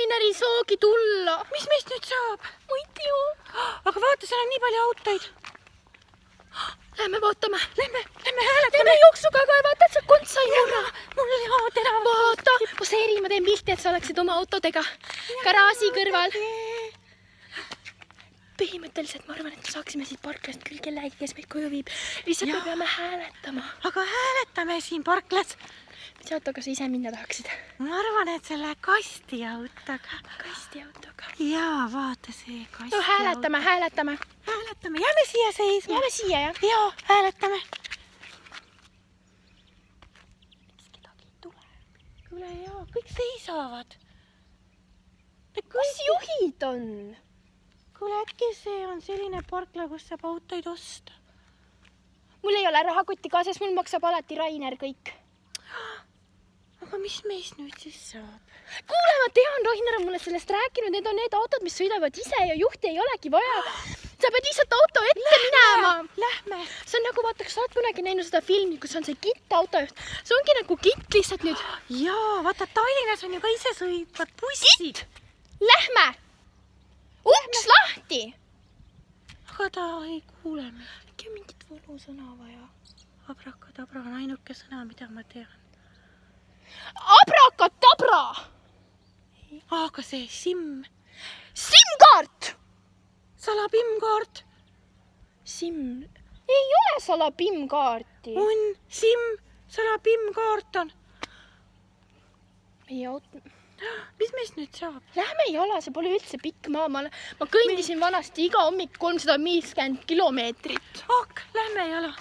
Rainer ei saagi tulla. Mis meist nüüd saab? Ma ei tea. Aga vaata, seal on nii palju autoid. Lähme vaatame. Lähme hääletame. Lähme jooksuga, aga vaata, et sa kontsa ei murra. Mul oli terav. Vaata, poseeri, ma teen pilti, et sa oleksid oma autodega garaaži kõrval. Põhimõtteliselt ma arvan, et me saaksime siit parklast küll kellegi, kes meid koju viib. Lihtsalt me peame hääletama. Aga hääletame siin parklas. Mis autoga sa ise minna tahaksid? Ma arvan, et selle kastiautoga. Kastiautoga. Jaa, vaata see kastiauto. No hääletame. Hääletame. Jääme siia seisma. Jääme siia, jah? Jaa, hääletame. Miks kedagi ei tule? Kuule, jaa, kõik seisavad. Kus juhid on? Kuule, äkki see on selline parkla, kus saab autoid osta. Mul ei ole rahakotti kaasas, mul maksab alati Rainer kõik. Aga mis meist nüüd siis saab? Kuule, ma tean, Rainer on mulle sellest rääkinud, need on need autod, mis sõidavad ise ja juhti ei olegi vaja. Sa pead lihtsalt auto ette minema. Lähme. See on nagu, vaata, kas sa oled kunagi näinud seda filmi, kus on see Kitt autojuht. See ongi nagu Kitt lihtsalt nüüd. Jaa, vaata, Tallinnas on ju ka ise sõitvad bussid. Lähme! Uks lahti! Aga ta ei kuule meid. Äkki on mingit võlusõna vaja? Abrakadabra on ainuke sõna, mida ma tean. Abrakadabra! Aga see SIM. SIM-kaart! Salapim-kaart. SIM... Ei ole salapim-kaarti. On SIM. Salapim-kaart on. Meie auto... Mis meist nüüd saab? Lähme jala, see pole üldse pikk maa. Ma kõndisin vanasti iga hommik 350 kilomeetrit. Lähme jala.